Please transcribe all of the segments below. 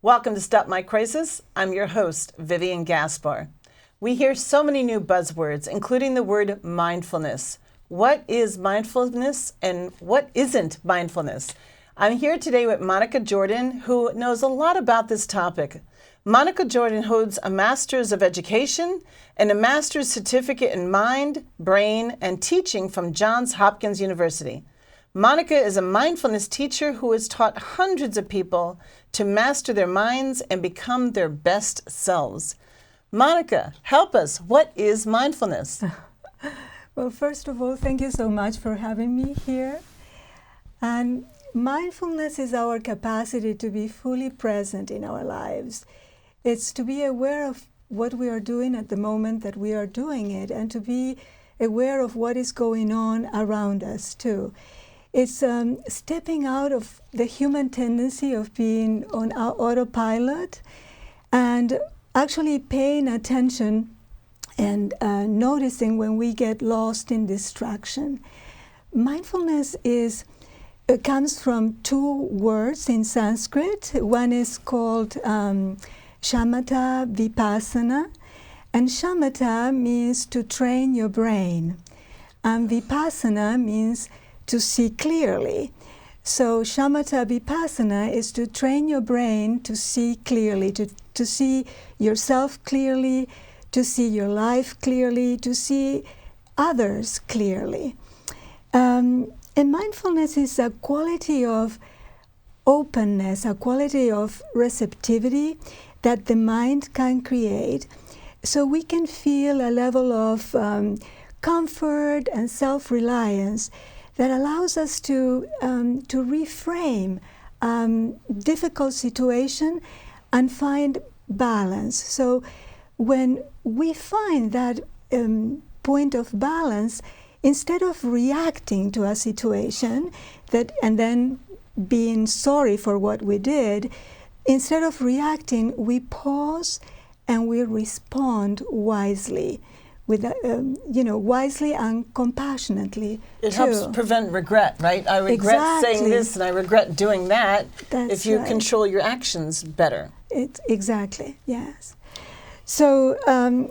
Welcome to Stop My Crisis. I'm your host, Vivian Gaspar. We hear so many new buzzwords, including the word mindfulness. What is mindfulness and what isn't mindfulness? I'm here today with Monica Jordan, who knows a lot about this topic. Monica Jordan holds a Master's of Education and a Master's Certificate in Mind, Brain, and Teaching from Johns Hopkins University. Monica is a mindfulness teacher who has taught hundreds of people to master their minds and become their best selves. Monica, help us. What is mindfulness? Well, first of all, thank you so much for having me here. And mindfulness is our capacity to be fully present in our lives. It's to be aware of what we are doing at the moment that we are doing it, and to be aware of what is going on around us too. It's stepping out of the human tendency of being on our autopilot and actually paying attention and noticing when we get lost in distraction. Mindfulness comes from two words in Sanskrit. One is called shamatha vipassana, and shamatha means to train your brain, and vipassana means to see clearly. So shamatha vipassana is to train your brain to see clearly, to see yourself clearly, to see your life clearly, to see others clearly. And mindfulness is a quality of openness, a quality of receptivity that the mind can create, so we can feel a level of comfort and self-reliance that allows us to reframe difficult situation and find balance. So when we find that point of balance, instead of reacting to a situation and then being sorry for what we did, instead of reacting, we pause and we respond wisely. Wisely and compassionately. It helps prevent regret, right? I regret saying this and I regret doing that. That's if you right. Control your actions better. Exactly, yes. So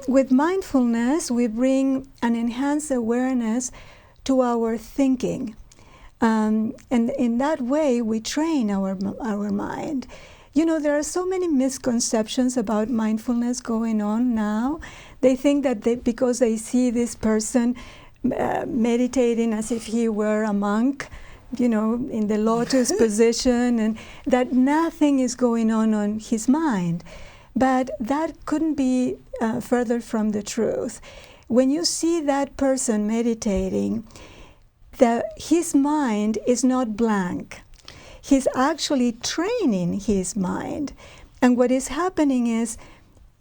with mindfulness, we bring an enhanced awareness to our thinking. And in that way, we train our mind. You know, there are so many misconceptions about mindfulness going on now. They think that because they see this person meditating as if he were a monk, in the lotus position, and that nothing is going on his mind. But that couldn't be further from the truth. When you see that person meditating, his mind is not blank. He's actually training his mind. And what is happening is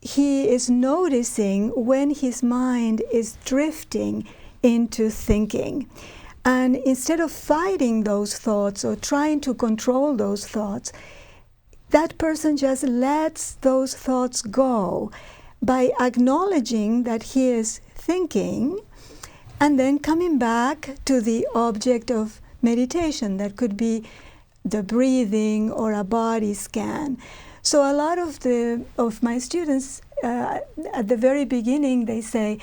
he is noticing when his mind is drifting into thinking. And instead of fighting those thoughts or trying to control those thoughts, that person just lets those thoughts go by acknowledging that he is thinking and then coming back to the object of meditation. That could be the breathing or a body scan. So a lot of my students at the very beginning, they say,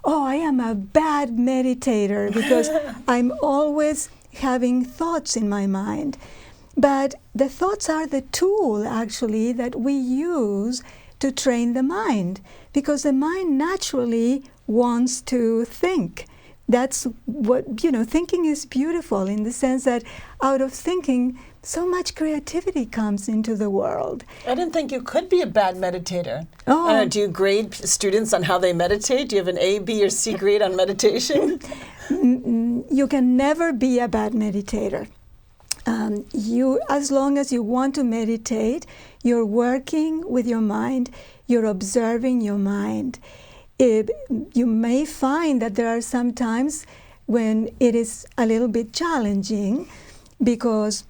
"Oh, I am a bad meditator because I'm always having thoughts in my mind." But the thoughts are the tool actually that we use to train the mind, because the mind naturally wants to think. That's what, thinking is beautiful in the sense that out of thinking, so much creativity comes into the world. I didn't think you could be a bad meditator. Oh. Do you grade students on how they meditate? Do you have an A, B, or C grade on meditation? You can never be a bad meditator. As long as you want to meditate, you're working with your mind, you're observing your mind. You may find that there are some times when it is a little bit challenging because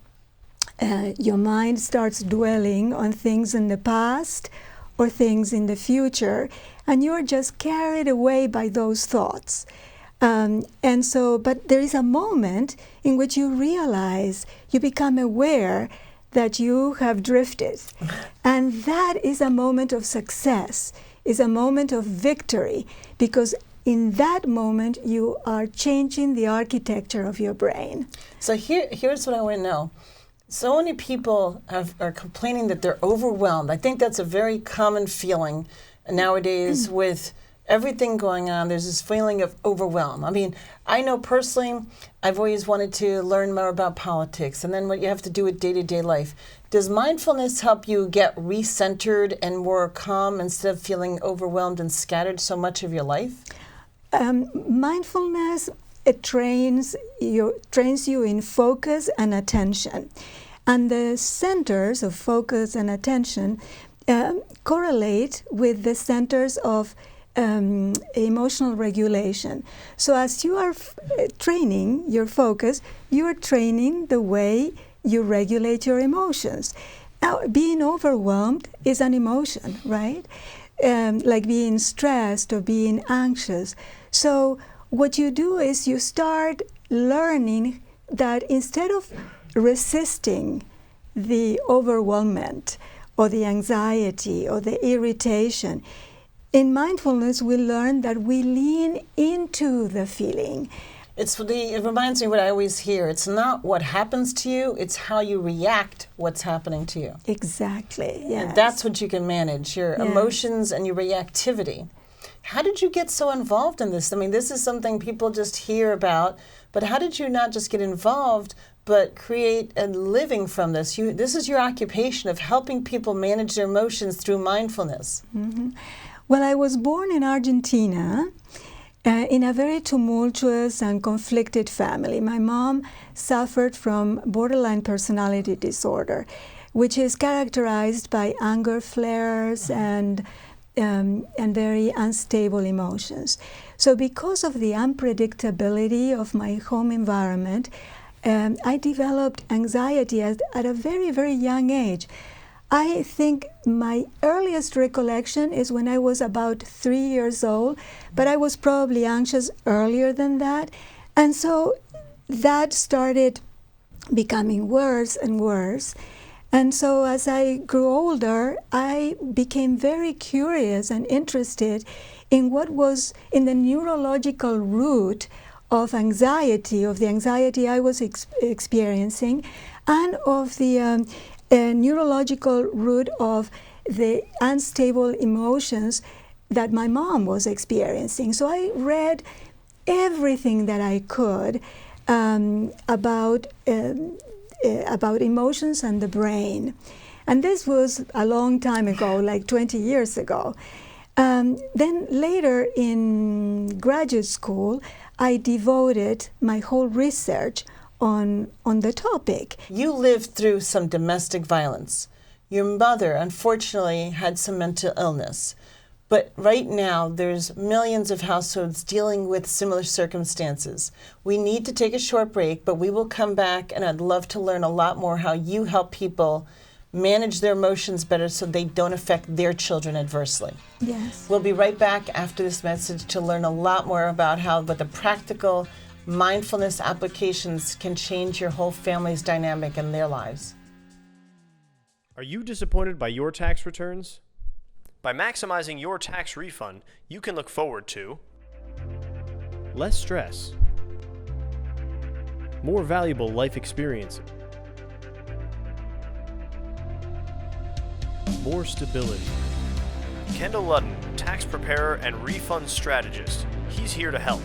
your mind starts dwelling on things in the past or things in the future, and you're just carried away by those thoughts. But there is a moment in which you realize, you become aware that you have drifted. And that is a moment of success, is a moment of victory, because in that moment you are changing the architecture of your brain. So here's what I want to know. So many people are complaining that they're overwhelmed. I think that's a very common feeling nowadays with everything going on. There's this feeling of overwhelm. I mean, I know personally, I've always wanted to learn more about politics and then what you have to do with day-to-day life. Does mindfulness help you get recentered and more calm instead of feeling overwhelmed and scattered so much of your life? Mindfulness, it trains you in focus and attention. And the centers of focus and attention correlate with the centers of emotional regulation. So as you are training your focus, you are training the way you regulate your emotions. Now, being overwhelmed is an emotion, right? Like being stressed or being anxious. So what you do is you start learning that instead of resisting the overwhelmment or the anxiety or the irritation, in mindfulness we learn that we lean into the feeling. It reminds me what I always hear. It's not what happens to you, it's how you react what's happening to you. Exactly, yes. And that's what you can manage, your emotions and your reactivity. How did you get so involved in this? I mean, this is something people just hear about, but how did you not just get involved, but create a living from this? This is your occupation of helping people manage their emotions through mindfulness. Mm-hmm. Well, I was born in Argentina in a very tumultuous and conflicted family. My mom suffered from borderline personality disorder, which is characterized by anger flares and very unstable emotions. So because of the unpredictability of my home environment, I developed anxiety at a very, very young age. I think my earliest recollection is when I was about 3 years old, but I was probably anxious earlier than that. And so that started becoming worse and worse. And so as I grew older, I became very curious and interested in what was in the neurological root of anxiety, of the anxiety I was experiencing, and of the neurological root of the unstable emotions that my mom was experiencing. So I read everything that I could about emotions and the brain. And this was a long time ago, like 20 years ago. Then later in graduate school, I devoted my whole research on the topic. You lived through some domestic violence. Your mother, unfortunately, had some mental illness. But right now, there's millions of households dealing with similar circumstances. We need to take a short break, but we will come back, and I'd love to learn a lot more how you help people manage their emotions better so they don't affect their children adversely. Yes. We'll be right back after this message to learn a lot more about what the practical mindfulness applications can change your whole family's dynamic in their lives. Are you disappointed by your tax returns? By maximizing your tax refund, you can look forward to less stress, more valuable life experiences, more stability. Kendall Ludden, tax preparer and refund strategist. He's here to help.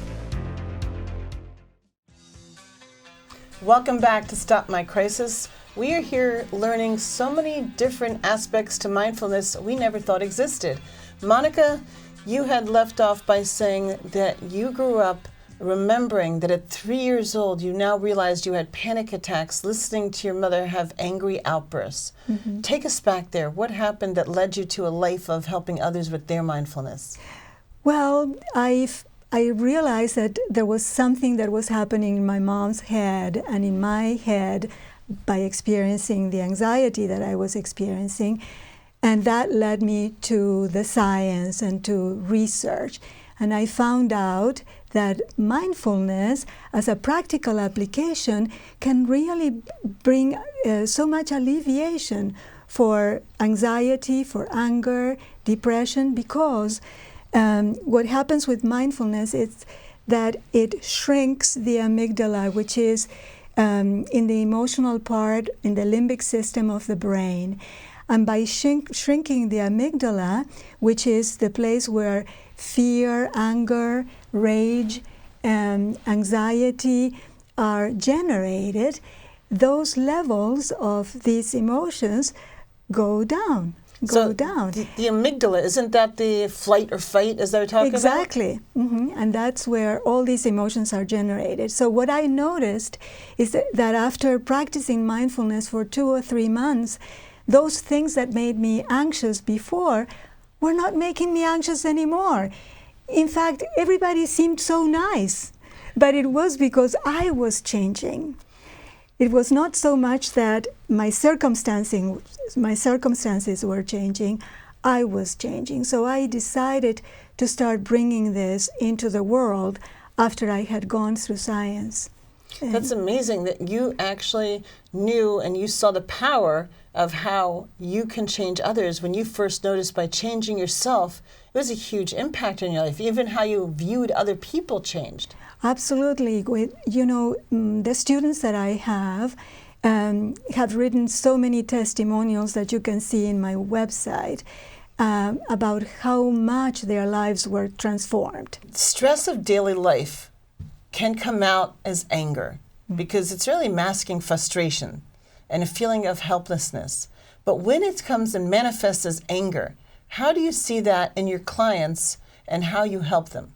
Welcome back to Stop My Crisis. We are here learning so many different aspects to mindfulness we never thought existed. Monica, you had left off by saying that you grew up remembering that at 3 years old, you now realized you had panic attacks listening to your mother have angry outbursts. Mm-hmm. Take us back there. What happened that led you to a life of helping others with their mindfulness? Well, I realized that there was something that was happening in my mom's head and in my head by experiencing the anxiety that I was experiencing. And that led me to the science and to research. And I found out that mindfulness as a practical application can really bring so much alleviation for anxiety, for anger, depression, because what happens with mindfulness is that it shrinks the amygdala, which is in the emotional part, in the limbic system of the brain. And by shrinking the amygdala, which is the place where fear, anger, rage, and anxiety are generated, those levels of these emotions go down. The amygdala, isn't that the flight or fight, as they're talking about? Exactly. And that's where all these emotions are generated. So what I noticed is that after practicing mindfulness for 2 or 3 months, those things that made me anxious before were not making me anxious anymore. In fact, everybody seemed so nice, but it was because I was changing. It was not so much that my circumstances were changing, I was changing. So I decided to start bringing this into the world after I had gone through science. That's amazing that you actually knew and you saw the power of how you can change others when you first noticed by changing yourself. It was a huge impact in your life. Even how you viewed other people changed. Absolutely. The students that I have written so many testimonials that you can see in my website about how much their lives were transformed. Stress of daily life can come out as anger because it's really masking frustration and a feeling of helplessness. But when it comes and manifests as anger, how do you see that in your clients and how you help them?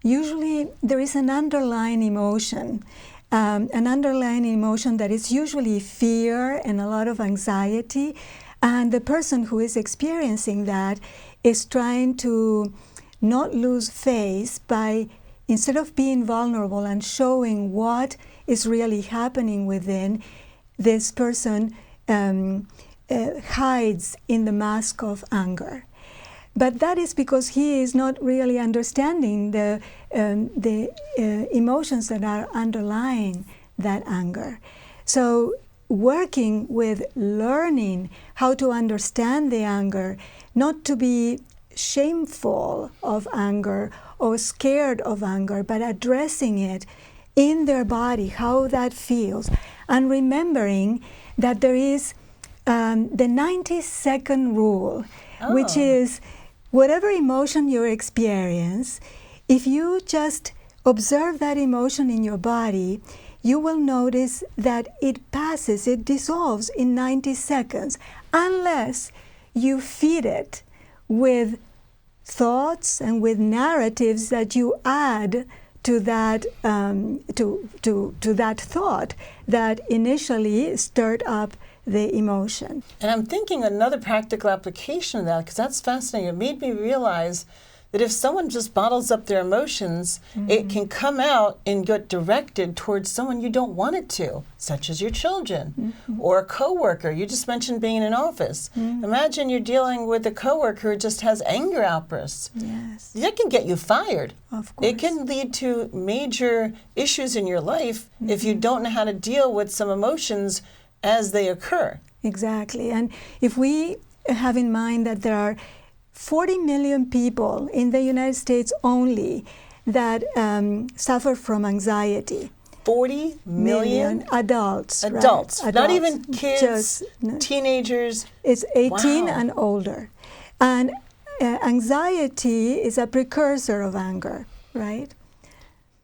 Usually there is an underlying emotion that is usually fear and a lot of anxiety. And the person who is experiencing that is trying to not lose face by, instead of being vulnerable and showing what is really happening within, this person hides in the mask of anger. But that is because he is not really understanding the emotions that are underlying that anger. So working with learning how to understand the anger, not to be shameful of anger or scared of anger, but addressing it in their body, how that feels, and remembering that there is the 90-second rule, which is whatever emotion you experience, if you just observe that emotion in your body, you will notice that it passes, it dissolves in 90 seconds, unless you feed it with thoughts and with narratives that you add to that to that thought that initially stirred up the emotion. And I'm thinking another practical application of that, because that's fascinating. It made me realize that if someone just bottles up their emotions, it can come out and get directed towards someone you don't want it to, such as your children or a coworker. You just mentioned being in an office. Imagine you're dealing with a coworker who just has anger outbursts. Yes. That can get you fired. Of course. It can lead to major issues in your life if you don't know how to deal with some emotions as they occur. Exactly. And if we have in mind that there are 40 million people in the United States only that suffer from anxiety. 40 million adults. Adults, right? not Adults. even kids, teenagers. It's 18 Wow. and older. And anxiety is a precursor of anger, right?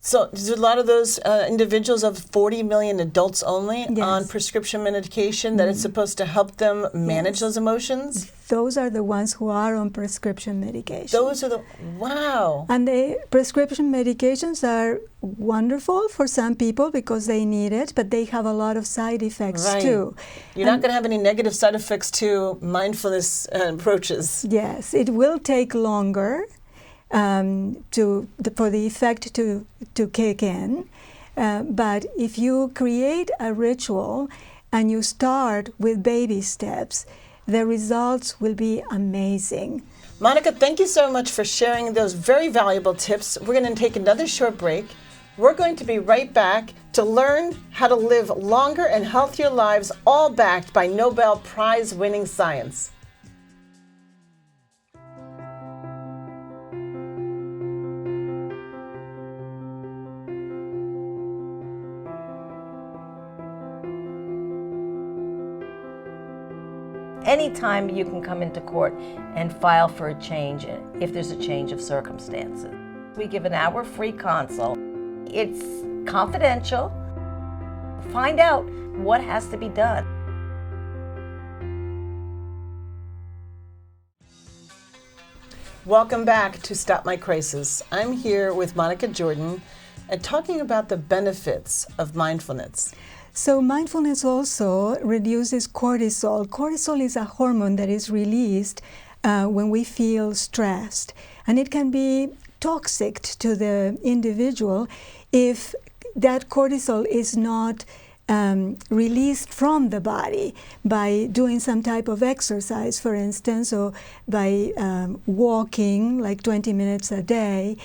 So there's a lot of those individuals of 40 million adults only Yes. on prescription medication that is supposed to help them manage those emotions? Those are the ones who are on prescription medication. Those are the, wow. And the prescription medications are wonderful for some people because they need it, but they have a lot of side effects too. You're not going to have any negative side effects to mindfulness approaches. Yes, it will take longer for the effect to kick in. But if you create a ritual and you start with baby steps, the results will be amazing. Monica, thank you so much for sharing those very valuable tips. We're going to take another short break. We're going to be right back to learn how to live longer and healthier lives, all backed by Nobel Prize-winning science. Anytime you can come into court and file for a change if there's a change of circumstances. We give an hour free consult. It's confidential. Find out what has to be done. Welcome back to Stop My Crisis. I'm here with Monica Jordan and talking about the benefits of mindfulness. So mindfulness also reduces cortisol. Cortisol is a hormone that is released when we feel stressed, and it can be toxic to the individual if that cortisol is not released from the body by doing some type of exercise, for instance, or by walking like 20 minutes a day.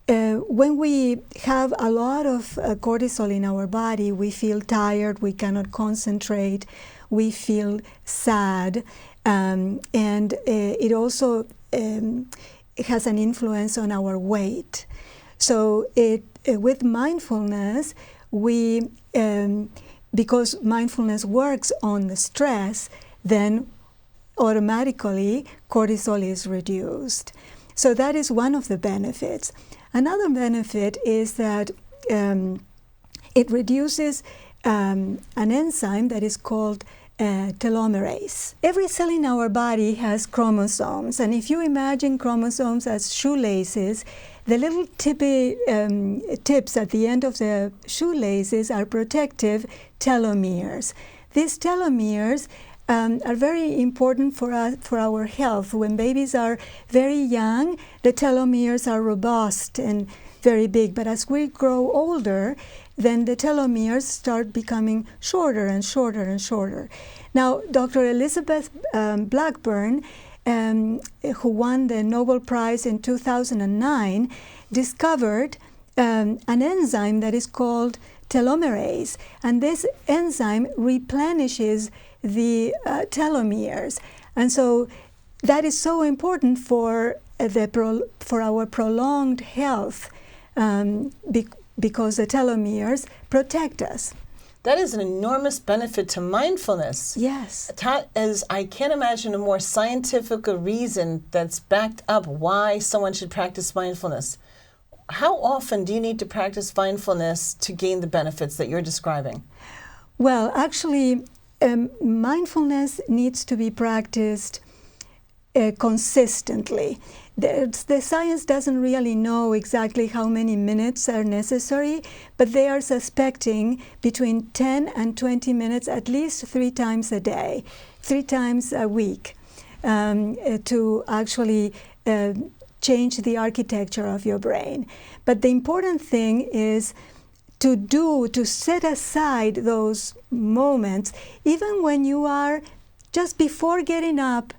When we have a lot of cortisol in our body, we feel tired, we cannot concentrate, we feel sad, and it also has an influence on our weight. So with mindfulness, we because mindfulness works on the stress, then automatically cortisol is reduced. So that is one of the benefits. Another benefit is that it reduces an enzyme that is called telomerase. Every cell in our body has chromosomes, and if you imagine chromosomes as shoelaces, the little tips at the end of the shoelaces are protective telomeres. These telomeres are very important for our health. When babies are very young, the telomeres are robust and very big. But as we grow older, then the telomeres start becoming shorter and shorter and shorter. Now, Dr. Elizabeth Blackburn, who won the Nobel Prize in 2009, discovered an enzyme that is called telomerase. And this enzyme replenishes the telomeres, and so that is so important for our prolonged health because the telomeres protect us. That is an enormous benefit to mindfulness. Yes. As I can't imagine a more scientific reason that's backed up why someone should practice mindfulness. How often do you need to practice mindfulness to gain the benefits that you're describing? Well, actually, mindfulness needs to be practiced consistently. The science doesn't really know exactly how many minutes are necessary, but they are suspecting between 10 and 20 minutes at least 3 times a day, 3 times a week, to actually change the architecture of your brain. But the important thing is to set aside those moments, even when you are just before getting up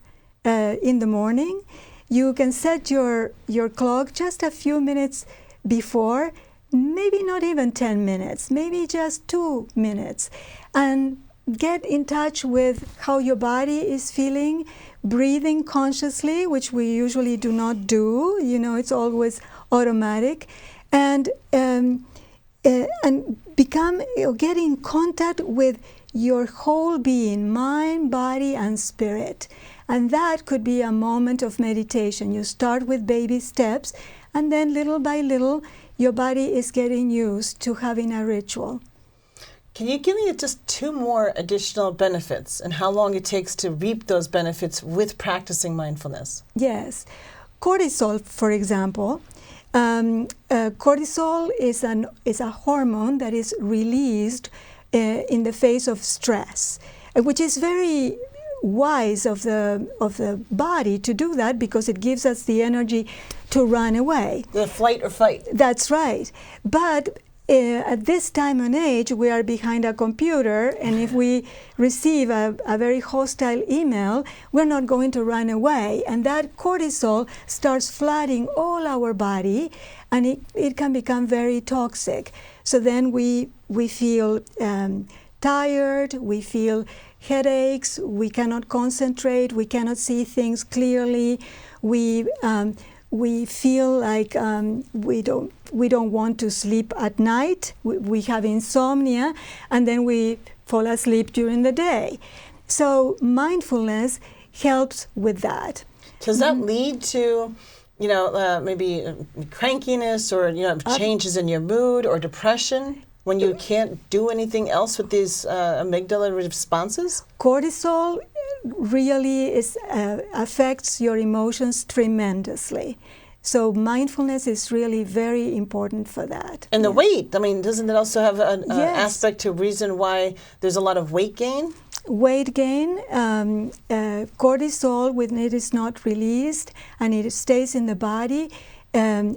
in the morning. You can set your clock just a few minutes before, maybe not even 10 minutes, maybe just 2 minutes, and get in touch with how your body is feeling, breathing consciously, which we usually do not do. It's always automatic, and get in contact with your whole being, mind, body, and spirit. And that could be a moment of meditation. You start with baby steps, and then little by little, your body is getting used to having a ritual. Can you give me just 2 more additional benefits and how long it takes to reap those benefits with practicing mindfulness? Yes. Cortisol, for example, cortisol is a hormone that is released in the face of stress, which is very wise of the body to do that because it gives us the energy to run away. The flight or fight. That's right. But at this time and age, we are behind a computer, and if we receive a very hostile email, we're not going to run away. And that cortisol starts flooding all our body, and it can become very toxic. So then we feel tired, we feel headaches, we cannot concentrate, we cannot see things clearly, we feel like we don't want to sleep at night. We have insomnia, and then we fall asleep during the day. So mindfulness helps with that. Does that lead to, maybe crankiness or changes in your mood or depression when you can't do anything else with these amygdala responses? Cortisol really affects your emotions tremendously. So mindfulness is really very important for that. And the weight, doesn't it also have an Yes. aspect to reason why there's a lot of weight gain? Weight gain, cortisol, when it is not released and it stays in the body,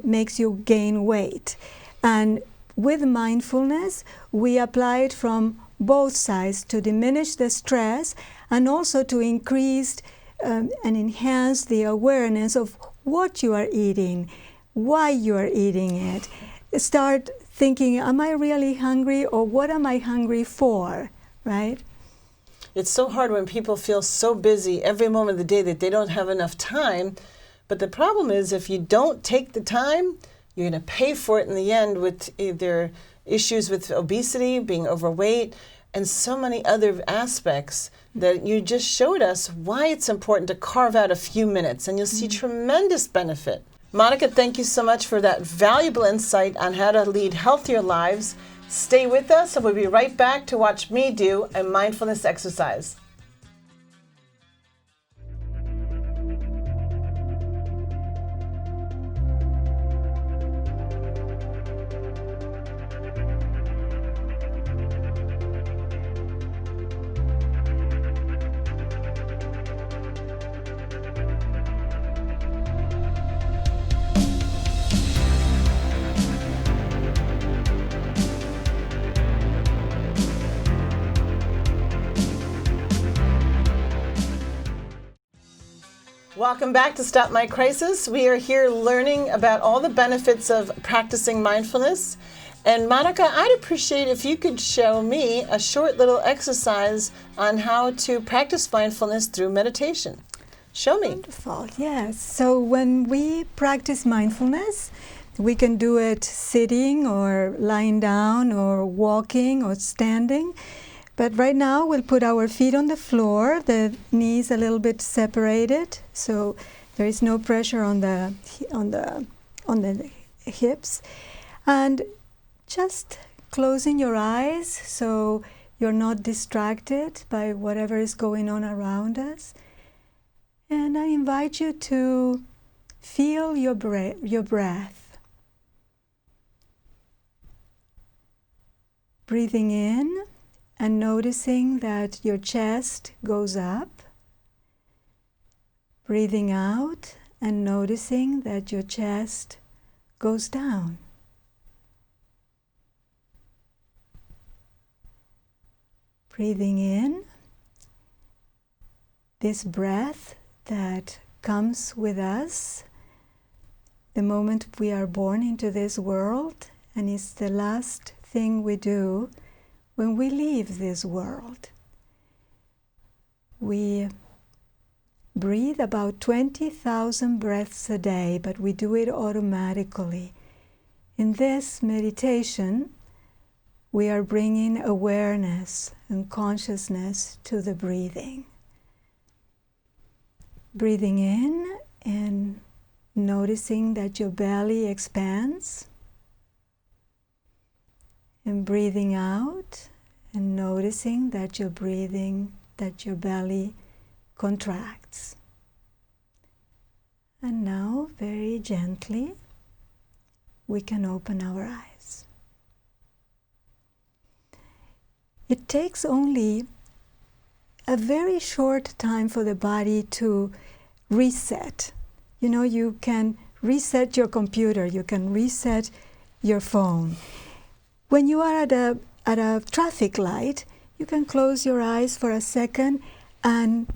makes you gain weight. And with mindfulness, we apply it from both sides to diminish the stress and also to increase and enhance the awareness of what you are eating, why you are eating it. Start thinking, am I really hungry, or what am I hungry for, right? It's so hard when people feel so busy every moment of the day that they don't have enough time. But the problem is, if you don't take the time, you're going to pay for it in the end with either issues with obesity, being overweight, and so many other aspects that you just showed us why it's important to carve out a few minutes, and you'll see tremendous benefit. Monica, thank you so much for that valuable insight on how to lead healthier lives. Stay with us, and we'll be right back to watch me do a mindfulness exercise. Welcome back to Stop My Crisis. We are here learning about all the benefits of practicing mindfulness. And Monica, I'd appreciate if you could show me a short little exercise on how to practice mindfulness through meditation. Show me. Wonderful, yes. So when we practice mindfulness, we can do it sitting or lying down or walking or standing. But right now we'll put our feet on the floor, the knees a little bit separated, so there is no pressure on the hips, and just closing your eyes so you're not distracted by whatever is going on around us. And I invite you to feel your breath. Breathing in and noticing that your chest goes up. Breathing out and noticing that your chest goes down. Breathing in, this breath that comes with us the moment we are born into this world, and it's the last thing we do when we leave this world. We breathe about 20,000 breaths a day, but we do it automatically. In this meditation, we are bringing awareness and consciousness to the breathing. Breathing in and noticing that your belly expands. And breathing out and noticing that your belly contracts. And now, very gently, we can open our eyes. It takes only a very short time for the body to reset. You know, you can reset your computer, you can reset your phone. when you are at a traffic light, you can close your eyes for a second and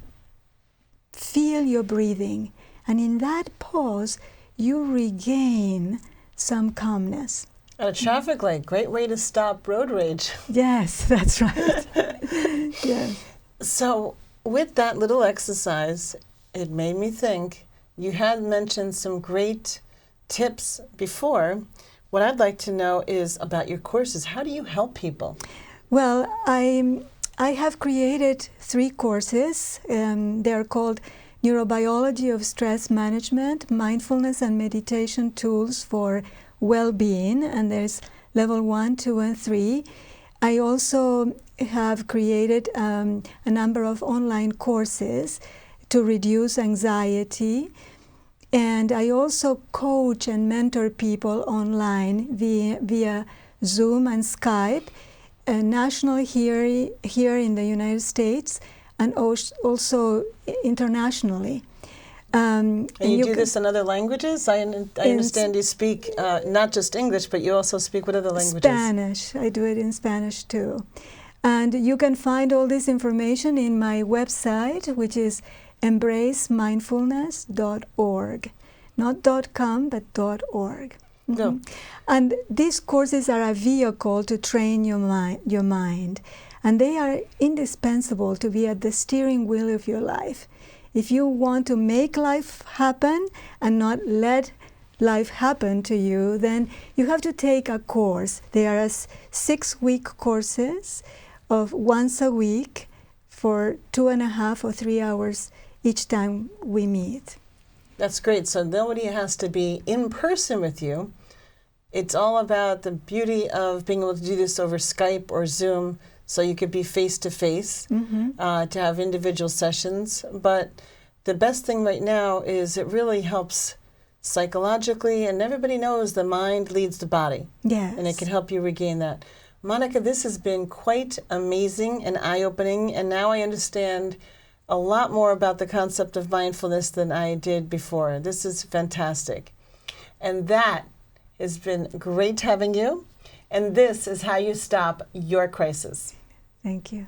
feel your breathing. And in that pause, you regain some calmness. At a traffic light, great way to stop road rage. Yes, that's right. Yes. So with that little exercise, it made me think, you had mentioned some great tips before. What I'd like to know is about your courses. How do you help people? Well, I have created 3 courses. They're called Neurobiology of Stress Management, Mindfulness and Meditation Tools for Well-Being, and there's level 1, 2, and 3. I also have created a number of online courses to reduce anxiety, and I also coach and mentor people online via Zoom and Skype, national here in the United States, and also internationally. And you do this in other languages? I understand you speak not just English, but you also speak what other languages? Spanish. I do it in Spanish too. And you can find all this information in my website, which is embracemindfulness.org. Not .com, but .org. No. And these courses are a vehicle to train your mind. And they are indispensable to be at the steering wheel of your life. If you want to make life happen and not let life happen to you, then you have to take a course. They are 6-week courses of once a week for 2.5 or 3 hours each time we meet. That's great. So nobody has to be in person with you. It's all about the beauty of being able to do this over Skype or Zoom, so you could be face-to-face, to have individual sessions. But the best thing right now is it really helps psychologically, and everybody knows the mind leads the body. Yes. And it can help you regain that. Monica, this has been quite amazing and eye-opening, and now I understand a lot more about the concept of mindfulness than I did before. This is fantastic. And that has been great having you. And this is how you stop your crisis. Thank you.